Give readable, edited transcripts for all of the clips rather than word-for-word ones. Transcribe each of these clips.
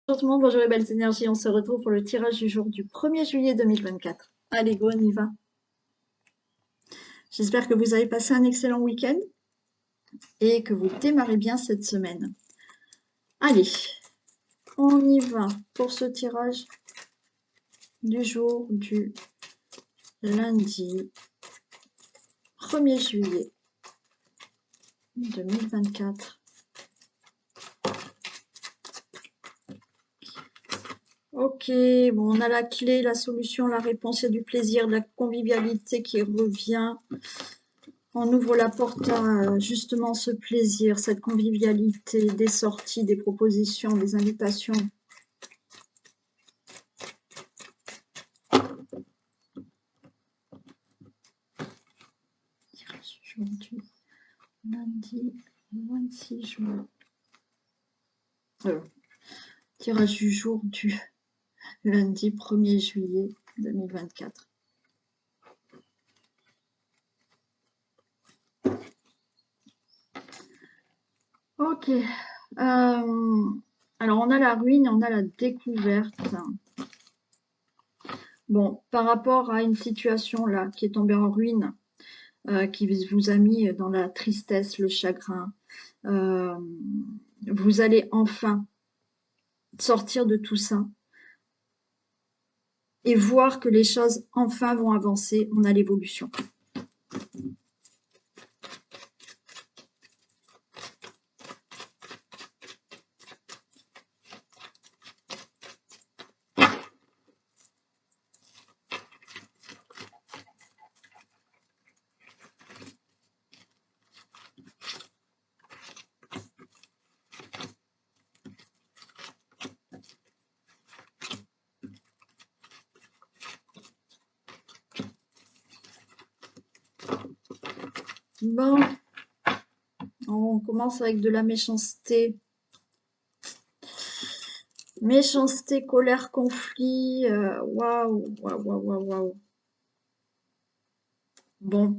Bonjour tout le monde, bonjour les belles énergies, on se retrouve pour le tirage du jour du 1er juillet 2024. Allez, go, on y va. J'espère que vous avez passé un excellent week-end et que vous démarrez bien cette semaine. Allez, on y va pour ce tirage du jour du lundi 1er juillet 2024. Ok, bon, on a la clé, la solution, la réponse, il y a du plaisir, de la convivialité qui revient. On ouvre la porte à justement ce plaisir, cette convivialité, des sorties, des propositions, des invitations. Tirage aujourd'hui, lundi 26 juin. Tirage du jour du lundi 1er juillet 2024. Ok. Alors, on a la ruine, on a la découverte. Bon, par rapport à une situation là qui est tombée en ruine, qui vous a mis dans la tristesse, le chagrin, vous allez enfin sortir de tout ça et voir que les choses enfin vont avancer, on a l'évolution. Bon, on commence avec de la méchanceté. Méchanceté, colère, conflit, waouh, waouh, waouh, waouh, waouh. Bon,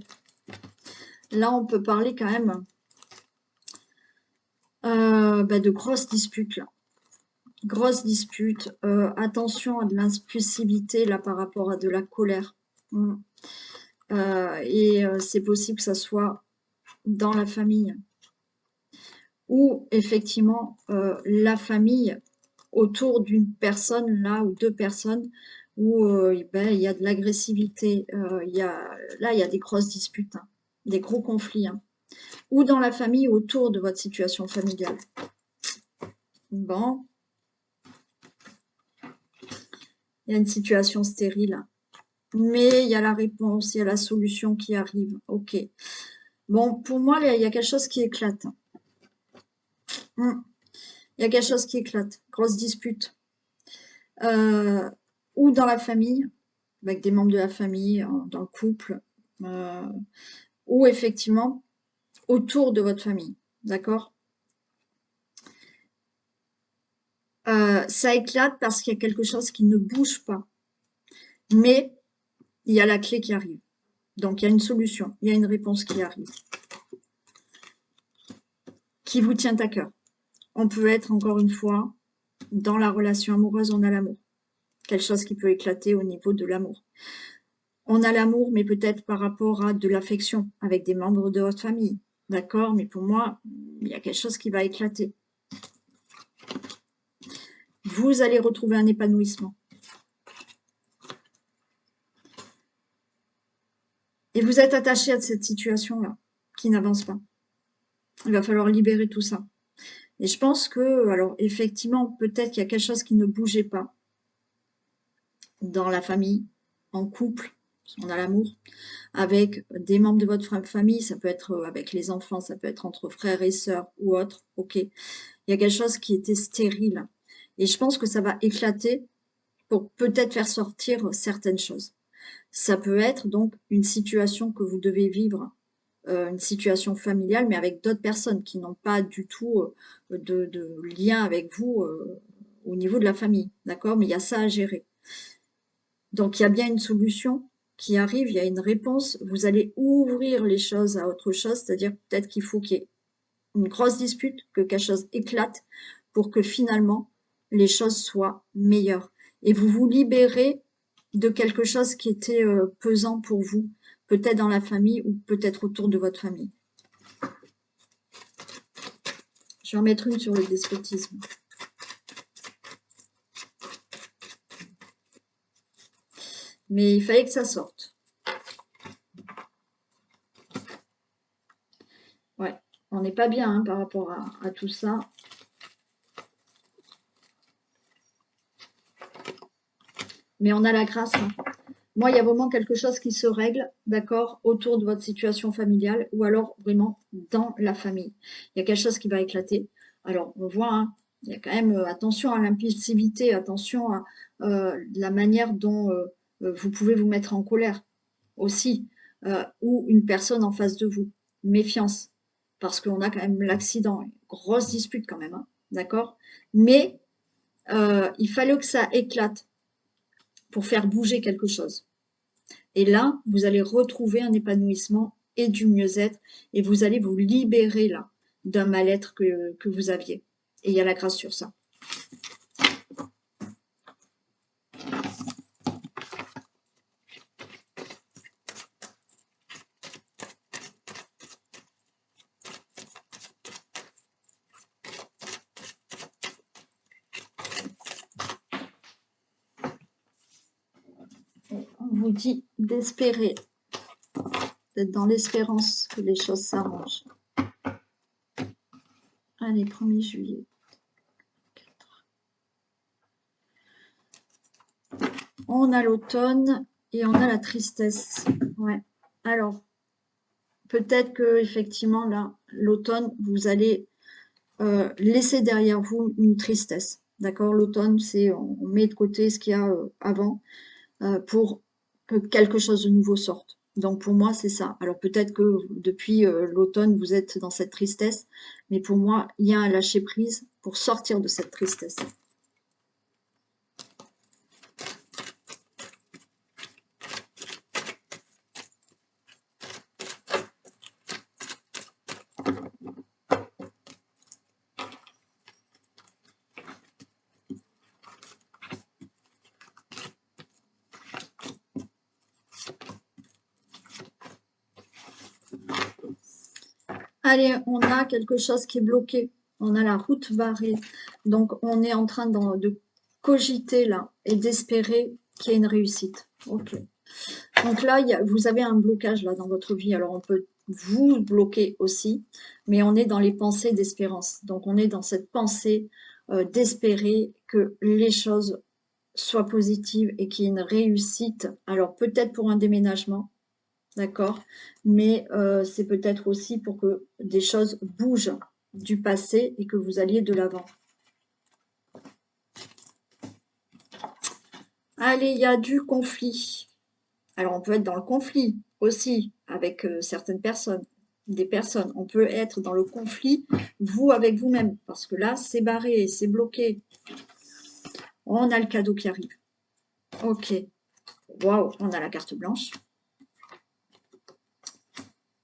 là on peut parler quand même de grosses disputes là. Grosses disputes, attention à de l'impulsivité là par rapport à de la colère. C'est possible que ça soit dans la famille. Ou effectivement la famille autour d'une personne là ou deux personnes où il y a de l'agressivité, là il y a des grosses disputes, hein, des gros conflits, hein. Ou dans la famille autour de votre situation familiale. Bon, il y a une situation stérile, mais il y a la réponse, il y a la solution qui arrive. Ok. Bon, pour moi, il y a quelque chose qui éclate. Il y a quelque chose qui éclate. Grosse dispute. Ou dans la famille, avec des membres de la famille, dans le couple, ou effectivement autour de votre famille. D'accord? Ça éclate parce qu'il y a quelque chose qui ne bouge pas. Mais il y a la clé qui arrive. Donc, il y a une solution, il y a une réponse qui arrive, qui vous tient à cœur. On peut être, encore une fois, dans la relation amoureuse, on a l'amour. Quelque chose qui peut éclater au niveau de l'amour. On a l'amour, mais peut-être par rapport à de l'affection avec des membres de votre famille. D'accord? Mais pour moi, il y a quelque chose qui va éclater. Vous allez retrouver un épanouissement. Et vous êtes attaché à cette situation-là, qui n'avance pas. Il va falloir libérer tout ça. Et je pense que, alors effectivement, peut-être qu'il y a quelque chose qui ne bougeait pas dans la famille, en couple, on a l'amour, avec des membres de votre famille, ça peut être avec les enfants, ça peut être entre frères et sœurs ou autre, ok. Il y a quelque chose qui était stérile. Et je pense que ça va éclater pour peut-être faire sortir certaines choses. Ça peut être donc une situation que vous devez vivre, une situation familiale, mais avec d'autres personnes qui n'ont pas du tout de lien avec vous au niveau de la famille, d'accord? Mais il y a ça à gérer. Donc il y a bien une solution qui arrive, il y a une réponse, vous allez ouvrir les choses à autre chose, c'est-à-dire peut-être qu'il faut qu'il y ait une grosse dispute, que quelque chose éclate pour que finalement les choses soient meilleures. Et vous vous libérez de quelque chose qui était pesant pour vous, peut-être dans la famille ou peut-être autour de votre famille. Je vais en mettre une sur le despotisme. Mais il fallait que ça sorte. Ouais, on n'est pas bien hein, par rapport à tout ça. Mais on a la grâce. Hein. Moi, il y a vraiment quelque chose qui se règle, d'accord, autour de votre situation familiale ou alors vraiment dans la famille. Il y a quelque chose qui va éclater. Alors, on voit, hein, il y a quand même attention à l'impulsivité, attention à la manière dont vous pouvez vous mettre en colère aussi, ou une personne en face de vous. Méfiance, parce qu'on a quand même l'accident, une grosse dispute quand même, hein, d'accord. Mais il fallait que ça éclate pour faire bouger quelque chose. Et là, vous allez retrouver un épanouissement et du mieux-être et vous allez vous libérer là d'un mal-être que vous aviez. Et il y a la grâce sur ça. Et on vous dit d'espérer, d'être dans l'espérance que les choses s'arrangent. Allez, 1er juillet. On a l'automne et on a la tristesse. Ouais. Alors, peut-être que effectivement là, l'automne, vous allez laisser derrière vous une tristesse. D'accord. L'automne, c'est on met de côté ce qu'il y a avant pour que quelque chose de nouveau sorte. Donc pour moi, c'est ça. Alors peut-être que depuis l'automne, vous êtes dans cette tristesse, mais pour moi, il y a un lâcher-prise pour sortir de cette tristesse. Allez, on a quelque chose qui est bloqué. On a la route barrée. Donc, on est en train de cogiter là et d'espérer qu'il y ait une réussite. Ok. Donc là, vous avez un blocage là dans votre vie. Alors, on peut vous bloquer aussi, mais on est dans les pensées d'espérance. Donc, on est dans cette pensée d'espérer que les choses soient positives et qu'il y ait une réussite. Alors, peut-être pour un déménagement, d'accord? Mais c'est peut-être aussi pour que des choses bougent du passé et que vous alliez de l'avant. Allez, il y a du conflit. Alors, on peut être dans le conflit aussi avec certaines personnes, des personnes. On peut être dans le conflit, vous avec vous-même, parce que là, c'est barré, c'est bloqué. On a le cadeau qui arrive. Ok. Waouh, on a la carte blanche.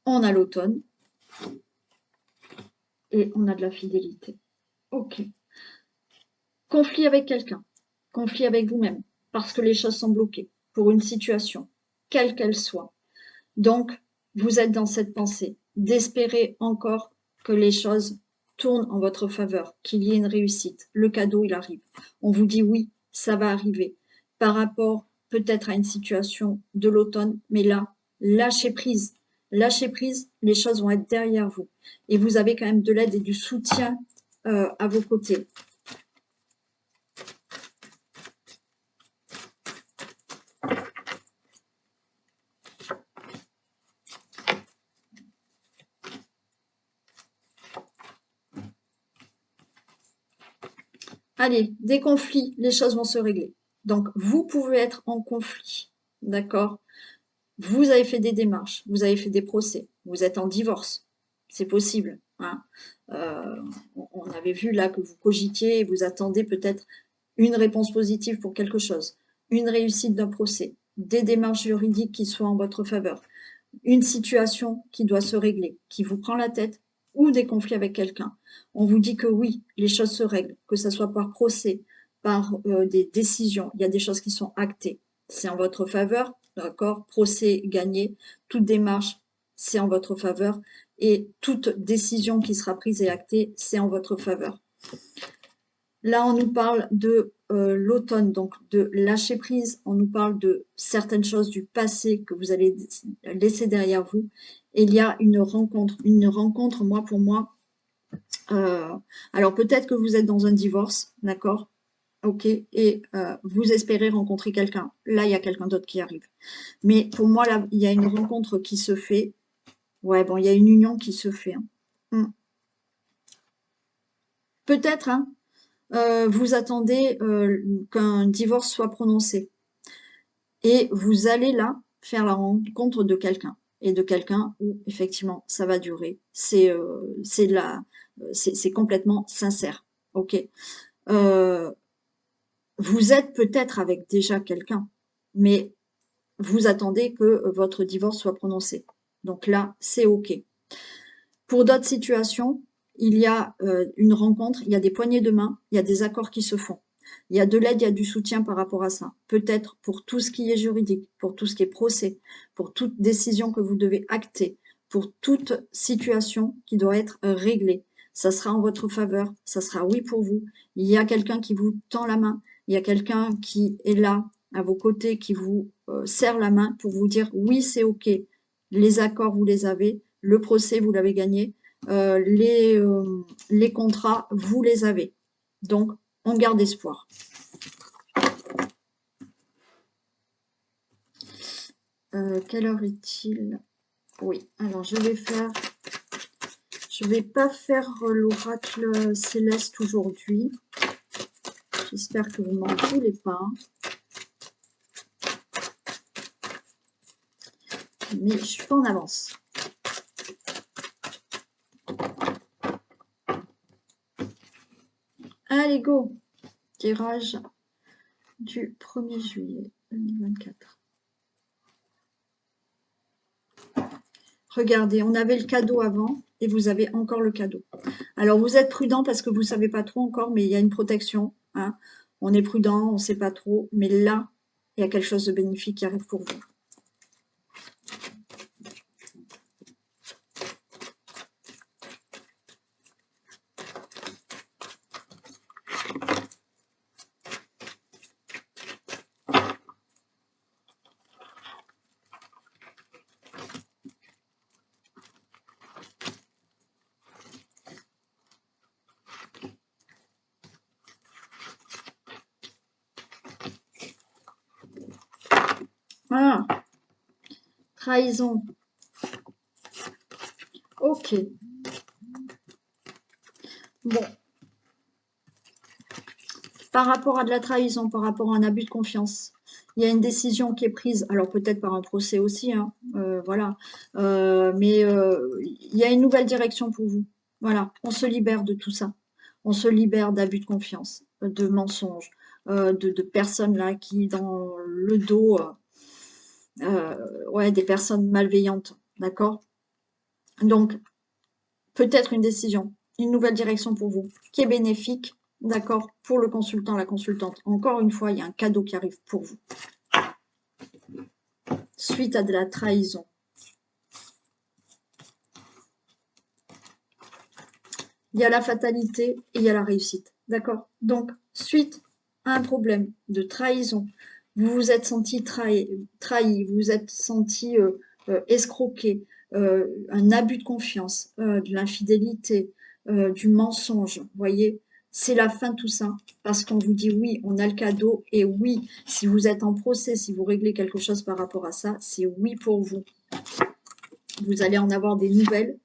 On a l'automne. Et on a de la fidélité. Ok. Conflit avec quelqu'un. Conflit avec vous-même. Parce que les choses sont bloquées pour une situation, quelle qu'elle soit. Donc, vous êtes dans cette pensée d'espérer encore que les choses tournent en votre faveur, qu'il y ait une réussite. Le cadeau, il arrive. On vous dit oui, ça va arriver. Par rapport peut-être à une situation de l'automne, mais là, lâchez prise. Lâchez prise, les choses vont être derrière vous. Et vous avez quand même de l'aide et du soutien à vos côtés. Allez, des conflits, les choses vont se régler. Donc, vous pouvez être en conflit, d'accord? Vous avez fait des démarches, vous avez fait des procès, vous êtes en divorce, c'est possible. Hein. On avait vu là que vous cogitiez et vous attendez peut-être une réponse positive pour quelque chose, une réussite d'un procès, des démarches juridiques qui soient en votre faveur, une situation qui doit se régler, qui vous prend la tête, ou des conflits avec quelqu'un. On vous dit que oui, les choses se règlent, que ce soit par procès, par des décisions. Il y a des choses qui sont actées. C'est en votre faveur, d'accord? Procès gagné, toute démarche, c'est en votre faveur. Et toute décision qui sera prise et actée, c'est en votre faveur. Là, on nous parle de l'automne, donc de lâcher prise. On nous parle de certaines choses du passé que vous allez laisser derrière vous. Et il y a une rencontre, moi, pour moi. Alors, peut-être que vous êtes dans un divorce, d'accord? Ok, et vous espérez rencontrer quelqu'un. Là, il y a quelqu'un d'autre qui arrive. Mais pour moi, là, il y a une rencontre qui se fait. Ouais, bon, il y a une union qui se fait. Hein. Peut-être, hein, vous attendez qu'un divorce soit prononcé. Et vous allez là faire la rencontre de quelqu'un. Et de quelqu'un où, effectivement, ça va durer. C'est complètement sincère. Ok. Vous êtes peut-être avec déjà quelqu'un, mais vous attendez que votre divorce soit prononcé. Donc là, c'est OK. Pour d'autres situations, il y a une rencontre, il y a des poignées de main, il y a des accords qui se font. Il y a de l'aide, il y a du soutien par rapport à ça. Peut-être pour tout ce qui est juridique, pour tout ce qui est procès, pour toute décision que vous devez acter, pour toute situation qui doit être réglée. Ça sera en votre faveur, ça sera oui pour vous. Il y a quelqu'un qui vous tend la main, il y a quelqu'un qui est là à vos côtés, qui vous serre la main pour vous dire oui, c'est OK. Les accords, vous les avez, le procès, vous l'avez gagné, les contrats, vous les avez. Donc, on garde espoir. Quelle heure est-il? Oui, alors je vais pas faire l'oracle céleste aujourd'hui. J'espère que vous m'en voulez pas. Mais je suis pas en avance. Allez, go! Tirage du 1er juillet 2024. Regardez, on avait le cadeau avant et vous avez encore le cadeau. Alors, vous êtes prudent parce que vous ne savez pas trop encore, mais il y a une protection. Hein. On est prudent, on ne sait pas trop, mais là, il y a quelque chose de bénéfique qui arrive pour vous. Ah, trahison. Ok. Bon. Par rapport à de la trahison, par rapport à un abus de confiance, il y a une décision qui est prise, alors peut-être par un procès aussi, hein, voilà. Mais il y a une nouvelle direction pour vous. Voilà, on se libère de tout ça. On se libère d'abus de confiance, de mensonges, de personnes là qui, dans le dos, ouais, des personnes malveillantes, d'accord? Donc, peut-être une décision, une nouvelle direction pour vous, qui est bénéfique, d'accord, pour le consultant, la consultante. Encore une fois, il y a un cadeau qui arrive pour vous. Suite à de la trahison. Il y a la fatalité et il y a la réussite, d'accord? Donc, suite à un problème de trahison, vous vous êtes senti trahi, vous vous êtes senti escroqué, un abus de confiance, de l'infidélité, du mensonge, vous voyez, c'est la fin de tout ça, parce qu'on vous dit oui, on a le cadeau, et oui, si vous êtes en procès, si vous réglez quelque chose par rapport à ça, c'est oui pour vous. Vous allez en avoir des nouvelles.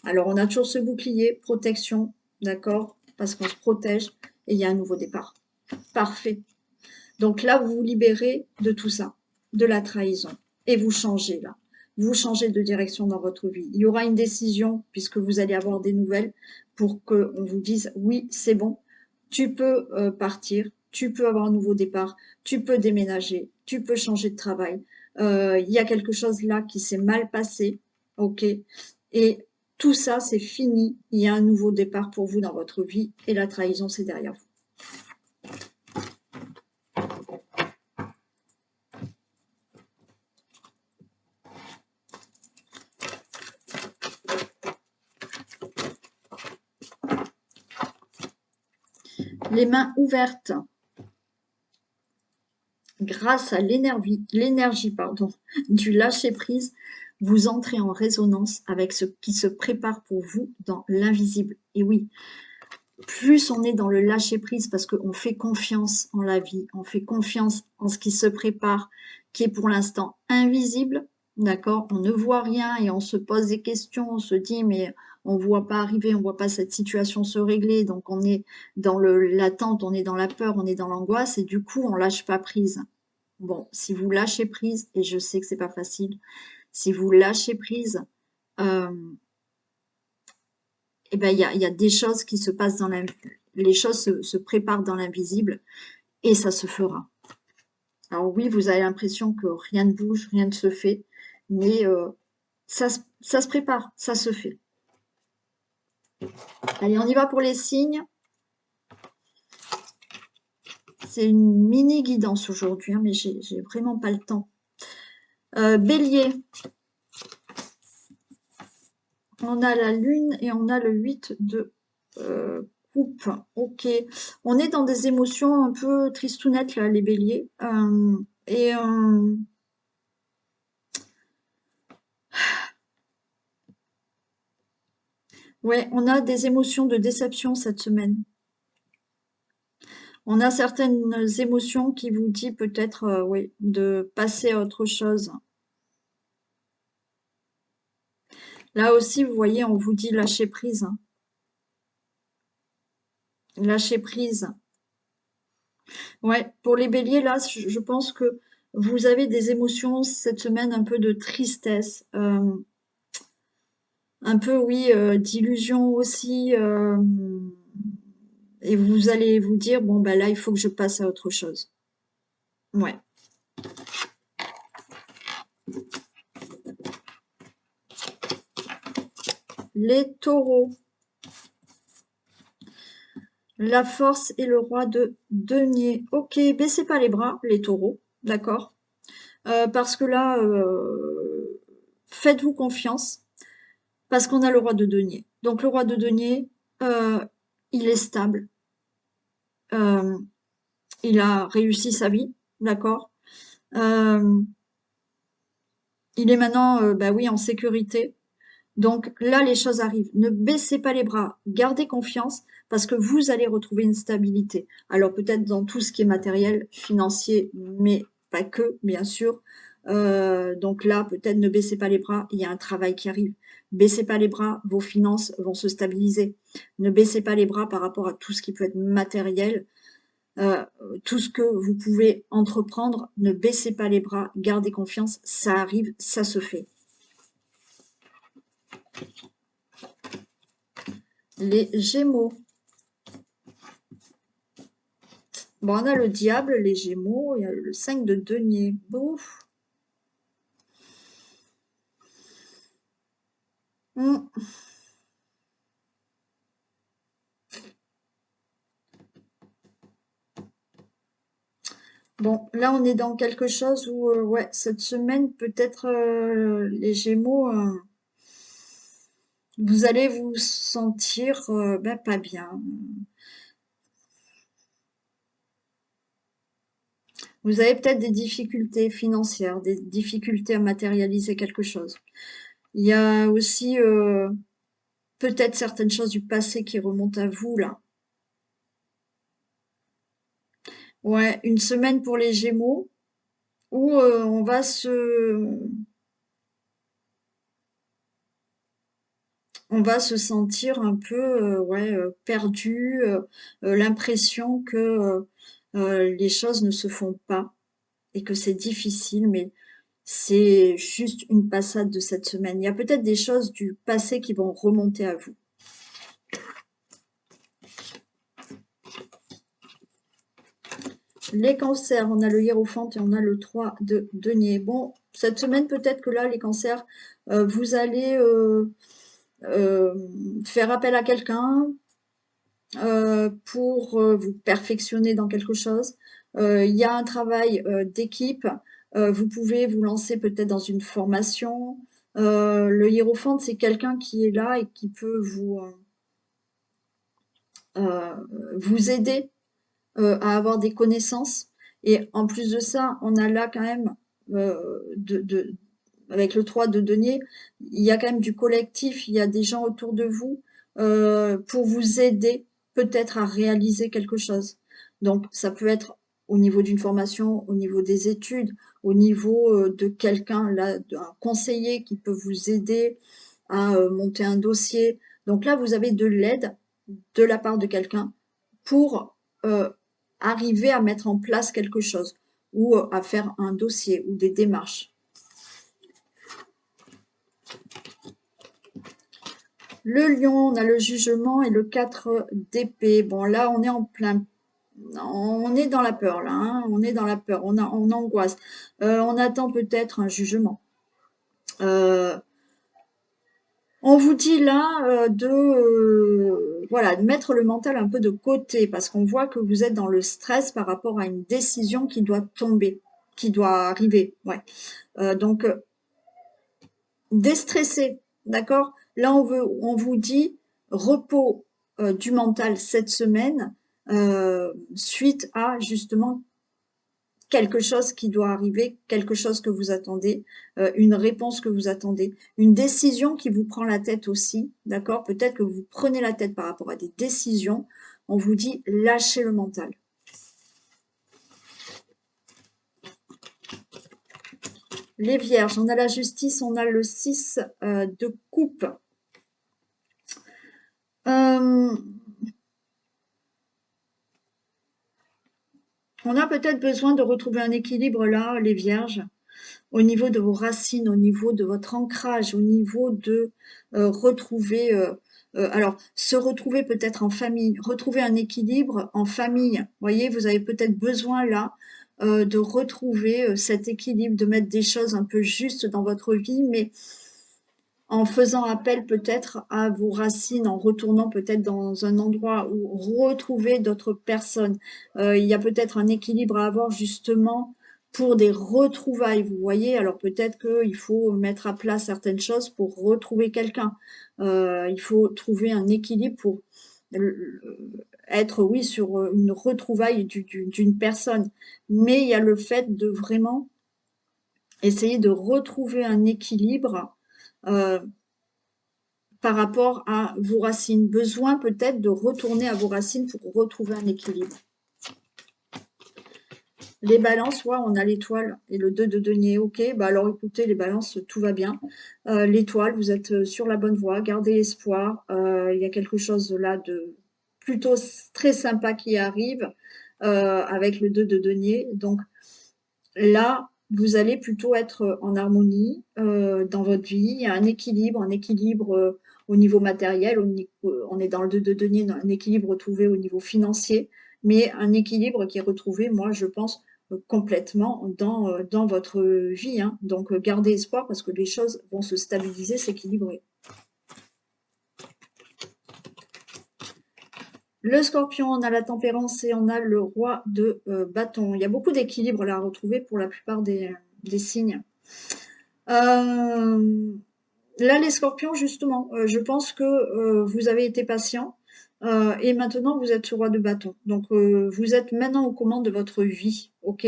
Alors, on a toujours ce bouclier, protection, d'accord, parce qu'on se protège, et il y a un nouveau départ. Parfait. Donc là, vous vous libérez de tout ça, de la trahison, et vous changez là. Vous changez de direction dans votre vie. Il y aura une décision, puisque vous allez avoir des nouvelles, pour qu'on vous dise, oui, c'est bon, tu peux partir, tu peux avoir un nouveau départ, tu peux déménager, tu peux changer de travail. Il y a quelque chose là qui s'est mal passé, ok, et tout ça, c'est fini. Il y a un nouveau départ pour vous dans votre vie, et la trahison, c'est derrière vous. Les mains ouvertes grâce à l'énergie pardon, du lâcher-prise, vous entrez en résonance avec ce qui se prépare pour vous dans l'invisible. Et oui, plus on est dans le lâcher-prise parce qu'on fait confiance en la vie, on fait confiance en ce qui se prépare, qui est pour l'instant invisible, d'accord? On ne voit rien et on se pose des questions, on se dit mais on voit pas arriver, on voit pas cette situation se régler, donc on est dans l'attente, on est dans la peur, on est dans l'angoisse et du coup on lâche pas prise. Bon, si vous lâchez prise, et je sais que c'est pas facile, si vous lâchez prise, euh, eh ben, il y a des choses qui se passent dans les choses se préparent dans l'invisible et ça se fera. Alors oui, vous avez l'impression que rien ne bouge, rien ne se fait, mais ça se prépare, ça se fait. Allez, on y va pour les signes. C'est une mini guidance aujourd'hui, hein, mais j'ai vraiment pas le temps. Bélier, on a la lune et on a le 8 de coupe. Ok, on est dans des émotions un peu tristounettes là, les béliers. Et ouais, on a des émotions de déception cette semaine. On a certaines émotions qui vous dit peut-être, oui, de passer à autre chose. Là aussi, vous voyez, on vous dit lâcher prise, hein. Lâcher prise. Ouais, pour les béliers, là, je pense que vous avez des émotions cette semaine un peu de tristesse, un peu, oui, d'illusion aussi, et vous allez vous dire, bon, bah là, il faut que je passe à autre chose. Ouais. Les taureaux. La force et le roi de denier. Ok, baissez pas les bras, les taureaux, d'accord? Parce que là, faites-vous confiance, parce qu'on a le roi de denier. Donc le roi de denier, euh, il est stable, euh, il a réussi sa vie, d'accord? Euh, il est maintenant, bah oui, en sécurité. Donc là, les choses arrivent. Ne baissez pas les bras, gardez confiance parce que vous allez retrouver une stabilité. Alors peut-être dans tout ce qui est matériel, financier, mais pas que, bien sûr. Donc là, peut-être ne baissez pas les bras, il y a un travail qui arrive. Baissez pas les bras, vos finances vont se stabiliser. Ne baissez pas les bras par rapport à tout ce qui peut être matériel. Euh, tout ce que vous pouvez entreprendre, ne baissez pas les bras, gardez confiance, ça arrive, ça se fait. Les Gémeaux. Bon, on a le diable, les Gémeaux, il y a le 5 de denier. Bouf. Hmm. Bon, là, on est dans quelque chose où, ouais, cette semaine, peut-être les Gémeaux, vous allez vous sentir ben, pas bien. Vous avez peut-être des difficultés financières, des difficultés à matérialiser quelque chose. Il y a aussi peut-être certaines choses du passé qui remontent à vous, là. Ouais, une semaine pour les Gémeaux où on va se sentir un peu ouais, perdu, l'impression que les choses ne se font pas et que c'est difficile, mais c'est juste une passade de cette semaine. Il y a peut-être des choses du passé qui vont remonter à vous. Les cancers, on a le hiérophant et on a le 3 de denier. Bon, cette semaine, peut-être que là, les cancers, vous allez euh, faire appel à quelqu'un, pour vous perfectionner dans quelque chose. Il y a un travail d'équipe. Vous pouvez vous lancer peut-être dans une formation. Le hiérophante, c'est quelqu'un qui est là et qui peut vous aider. à avoir des connaissances. Et en plus de ça, on a là quand même, avec le 3 de denier, il y a quand même du collectif, il y a des gens autour de vous pour vous aider peut-être à réaliser quelque chose. Donc ça peut être au niveau d'une formation, au niveau des études, au niveau de quelqu'un, là, d'un conseiller qui peut vous aider à monter un dossier. Donc là, vous avez de l'aide de la part de quelqu'un pour arriver à mettre en place quelque chose ou à faire un dossier ou des démarches. Le lion, on a le jugement et le 4 d'épée. Bon, là, on est en plein. On est dans la peur, là. Hein, on est dans la peur, on angoisse. On attend peut-être un jugement. On vous dit là voilà, de mettre le mental un peu de côté parce qu'on voit que vous êtes dans le stress par rapport à une décision qui doit tomber, qui doit arriver. Ouais. Donc, déstresser, d'accord? Là, on vous dit repos du mental cette semaine suite à justement quelque chose qui doit arriver, quelque chose que vous attendez, une réponse que vous attendez, une décision qui vous prend la tête aussi, d'accord? Peut-être que vous prenez la tête par rapport à des décisions. On vous dit lâchez le mental. Les vierges, on a la justice, on a le 6 de coupe. On a peut-être besoin de retrouver un équilibre là, les vierges, au niveau de vos racines, au niveau de votre ancrage, au niveau de retrouver, alors se retrouver peut-être en famille, retrouver un équilibre en famille. Vous voyez, vous avez peut-être besoin là de retrouver cet équilibre, de mettre des choses un peu justes dans votre vie, mais en faisant appel peut-être à vos racines, en retournant peut-être dans un endroit où retrouver d'autres personnes. Il y a peut-être un équilibre à avoir justement pour des retrouvailles, vous voyez. Alors peut-être qu'il faut mettre à plat certaines choses pour retrouver quelqu'un. Il faut trouver un équilibre pour être, oui, sur une retrouvaille d'une personne. Mais il y a le fait de vraiment essayer de retrouver un équilibre euh, par rapport à vos racines. Besoin peut-être de retourner à vos racines pour retrouver un équilibre. Les balances, ouais, on a l'étoile et le 2 de denier. Ok, bah alors écoutez, les balances, tout va bien. L'étoile, vous êtes sur la bonne voie, gardez espoir. Il y a quelque chose là de plutôt très sympa qui arrive avec le 2 de denier. Donc là, vous allez plutôt être en harmonie dans votre vie. Il y a un équilibre au niveau matériel. On est dans le 2 de denier, un équilibre retrouvé au niveau financier, mais un équilibre qui est retrouvé, moi, je pense, complètement dans votre vie. Hein. Donc, gardez espoir parce que les choses vont se stabiliser, s'équilibrer. Le scorpion, on a la tempérance et on a le roi de bâton. Il y a beaucoup d'équilibre là à retrouver pour la plupart des signes. Là, les scorpions, justement, je pense que vous avez été patient et maintenant vous êtes sur roi de bâton. Donc, vous êtes maintenant aux commandes de votre vie, ok?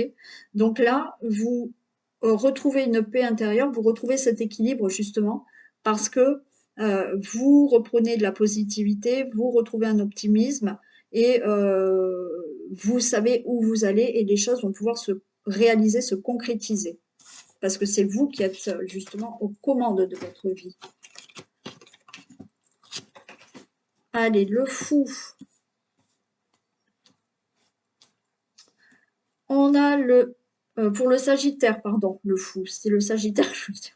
Donc là, vous retrouvez une paix intérieure, vous retrouvez cet équilibre justement parce que vous reprenez de la positivité, vous retrouvez un optimisme et vous savez où vous allez et les choses vont pouvoir se réaliser, se concrétiser parce que c'est vous qui êtes justement aux commandes de votre vie. Allez, le fou. On a pour le Sagittaire, pardon, le fou, c'est le Sagittaire, je veux dire.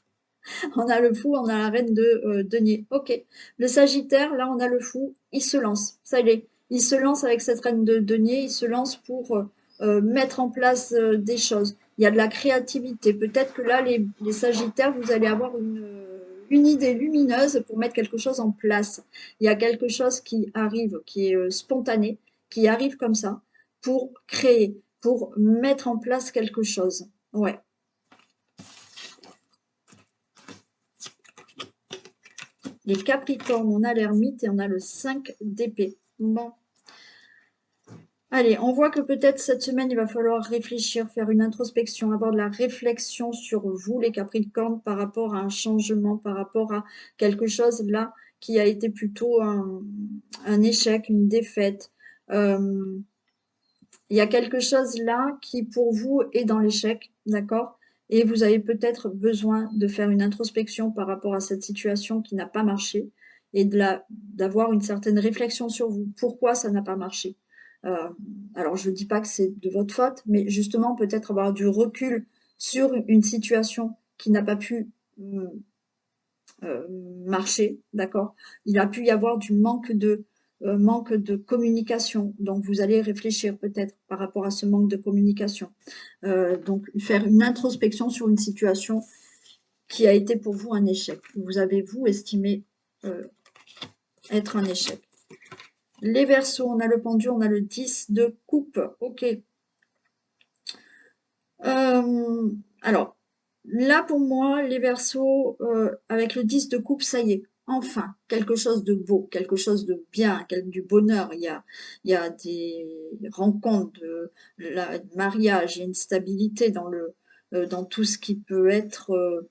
On a le fou, on a la reine de denier. Ok. Le Sagittaire, là, on a le fou, il se lance. Ça y est. Il se lance avec cette reine de denier, il se lance pour mettre en place des choses. Il y a de la créativité. Peut-être que là, les Sagittaires, vous allez avoir une idée lumineuse pour mettre quelque chose en place. Il y a quelque chose qui arrive, qui est spontané, qui arrive comme ça, pour créer, pour mettre en place quelque chose. Ouais. Les Capricornes, on a l'ermite et on a le 5 d'épée. Bon. Allez, on voit que peut-être cette semaine, il va falloir réfléchir, faire une introspection, avoir de la réflexion sur vous, les Capricornes, par rapport à un changement, par rapport à quelque chose là qui a été plutôt un échec, une défaite. Euh, il y a quelque chose là qui, pour vous, est dans l'échec, d'accord? Et vous avez peut-être besoin de faire une introspection par rapport à cette situation qui n'a pas marché et d'avoir une certaine réflexion sur vous. Pourquoi ça n'a pas marché? Euh, alors, je ne dis pas que c'est de votre faute, mais justement, peut-être avoir du recul sur une situation qui n'a pas pu euh, marché, d'accord? Il a pu y avoir du manque de communication. Donc, vous allez réfléchir peut-être par rapport à ce manque de communication. Donc, faire une introspection sur une situation qui a été pour vous un échec. Vous avez, vous, estimé euh, être un échec. Les Verseaux, on a le pendu, on a le 10 de coupe. Ok. Alors, là pour moi, les Verseaux, avec le 10 de coupe, ça y est, enfin, quelque chose de beau, quelque chose de bien, du bonheur. Il y a des rencontres, mariage, il y a une stabilité dans tout ce qui peut être.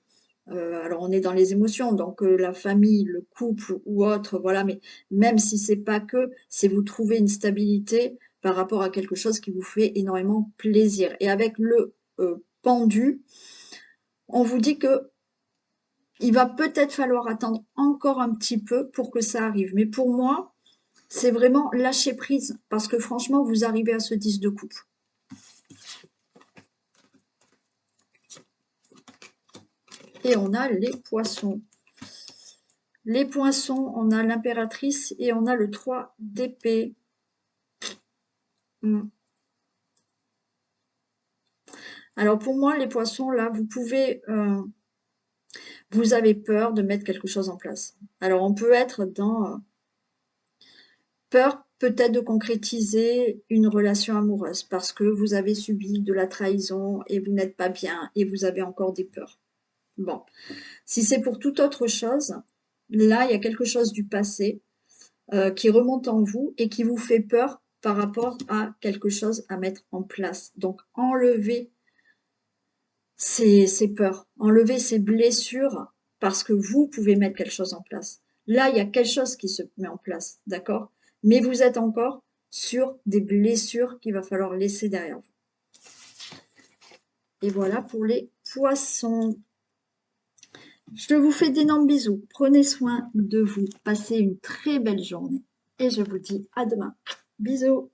Alors, on est dans les émotions, donc la famille, le couple ou autre, voilà, mais même si c'est pas que, c'est vous trouver une stabilité par rapport à quelque chose qui vous fait énormément plaisir. Et avec le pendu, on vous dit que il va peut-être falloir attendre encore un petit peu pour que ça arrive. Mais pour moi, c'est vraiment lâcher prise parce que franchement, vous arrivez à ce 10 de coupe. Et on a les poissons. Les poissons, on a l'impératrice et on a le 3 d'épée. Alors pour moi, les poissons, là, vous avez peur de mettre quelque chose en place. Alors on peut être dans peur peut-être de concrétiser une relation amoureuse parce que vous avez subi de la trahison et vous n'êtes pas bien et vous avez encore des peurs. Bon, si c'est pour toute autre chose, là, il y a quelque chose du passé qui remonte en vous et qui vous fait peur par rapport à quelque chose à mettre en place. Donc, enlevez ces peurs, enlevez ces blessures parce que vous pouvez mettre quelque chose en place. Là, il y a quelque chose qui se met en place, d'accord? Mais vous êtes encore sur des blessures qu'il va falloir laisser derrière vous. Et voilà pour les poissons. Je vous fais d'énormes bisous. Prenez soin de vous. Passez une très belle journée. Et je vous dis à demain. Bisous.